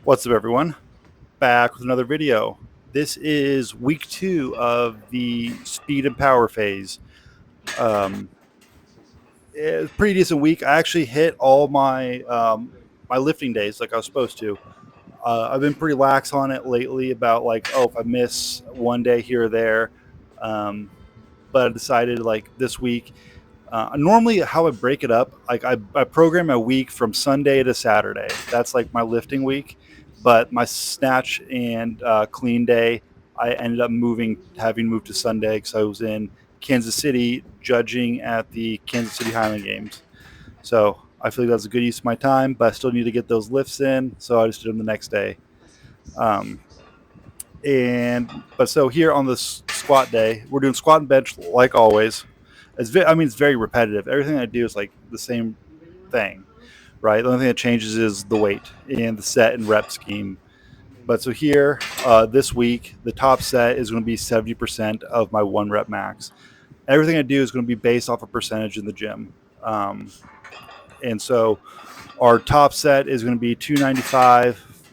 What's up, everyone? Back with another video. This is week 2 of the speed and power phase. Um, it was a pretty decent week. I actually hit all my lifting days like I was supposed to. I've been pretty lax on it lately about if I miss one day here or there. Um, but I decided this week. Normally, how I break it up, I program my week from Sunday to Saturday. That's like my lifting week. But my snatch and clean day, I ended up having moved to Sunday because I was in Kansas City judging at the Kansas City Highland Games. So I feel like that's a good use of my time, but I still need to get those lifts in. So I just did them the next day. Um, but so here on this squat day, we're doing squat and bench like always. It's very repetitive. Everything I do is like the same thing, right? The only thing that changes is the weight and the set and rep scheme. But so here, this week, the top set is going to be 70% of my one rep max. Everything I do is going to be based off a percentage in the gym. And so our top set is going to be 295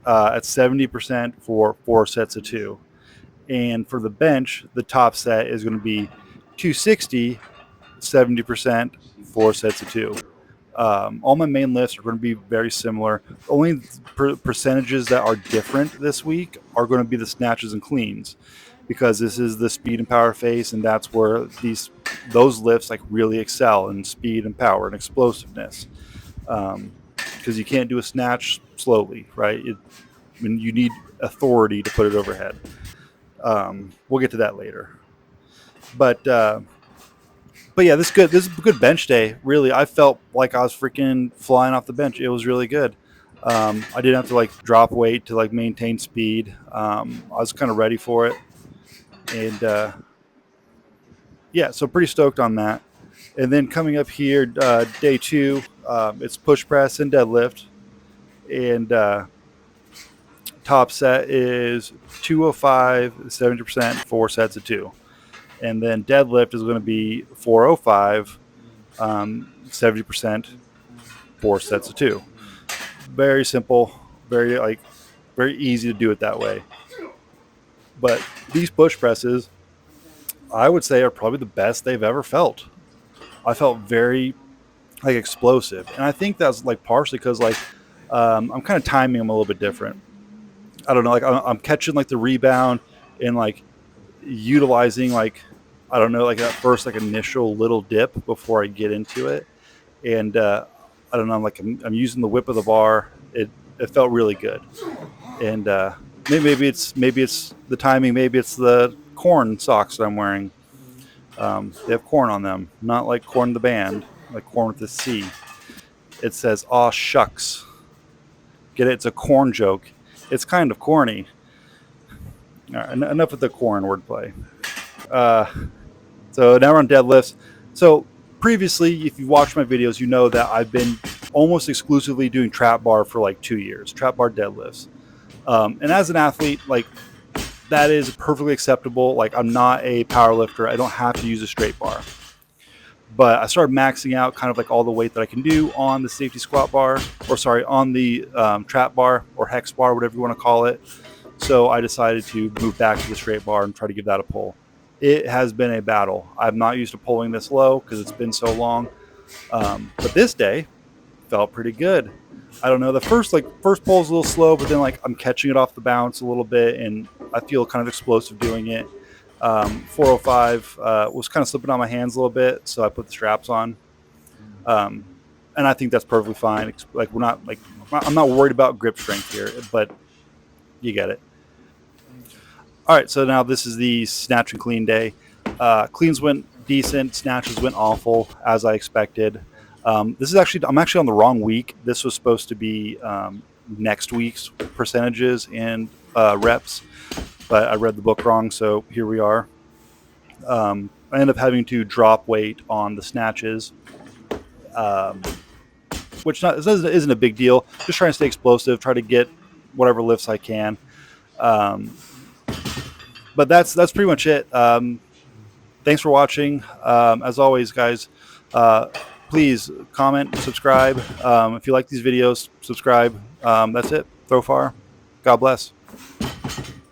at 70% for 4 sets of 2. And for the bench, the top set is going to be 260, 70%, 4 sets of 2. All my main lifts are going to be very similar. The only percentages that are different this week are going to be the snatches and cleans, because this is the speed and power phase, and that's where those lifts like really excel in speed and power and explosiveness. Because you can't do a snatch slowly, right? You need authority to put it overhead. We'll get to that later. But yeah, this is a good bench day. Really, I felt like I was freaking flying off the bench. It was really good. I didn't have to drop weight to maintain speed. I was kind of ready for it, and yeah, so pretty stoked on that. And then coming up here, day 2, it's push press and deadlift, and top set is 205, 70%, 4 sets of 2. And then deadlift is going to be 405, 70%, 4 sets of 2. Very simple, very easy to do it that way. But these push presses, I would say, are probably the best they've ever felt. I felt very explosive, and I think that's partially because I'm kind of timing them a little bit different. I don't know, I'm catching the rebound and utilizing I don't know, that first initial little dip before I get into it, and I don't know, I'm using the whip of the bar. It felt really good, and maybe it's the timing, maybe it's the corn socks that I'm wearing. They have corn on them, not like Corn the band, like corn with a C. It says "aw shucks." Get it? It's a corn joke. It's kind of corny. All right, enough with the corn wordplay. So now we're on deadlifts. So previously, if you watched my videos, you know that I've been almost exclusively doing trap bar for 2 years, trap bar deadlifts. And as an athlete, that is perfectly acceptable. I'm not a power lifter. I don't have to use a straight bar. But I started maxing out kind of all the weight that I can do on the safety squat bar, on the trap bar or hex bar, whatever you want to call it. So I decided to move back to the straight bar and try to give that a pull. It has been a battle. I'm not used to pulling this low because it's been so long. But this day felt pretty good. I don't know. The first pull is a little slow, but then I'm catching it off the bounce a little bit, and I feel kind of explosive doing it. 405 was kind of slipping on my hands a little bit, so I put the straps on. And I think that's perfectly fine. I'm not worried about grip strength here, but you get it. All right, so now this is the snatch and clean day. Cleans went decent, snatches went awful, as I expected. I'm actually on the wrong week. This was supposed to be next week's percentages and reps, but I read the book wrong, so here we are. I ended up having to drop weight on the snatches, which isn't a big deal. Just trying to stay explosive, try to get whatever lifts I can. But that's pretty much it. Thanks for watching. As always, guys, please comment, subscribe. If you like these videos, subscribe. That's it. Throw far. God bless.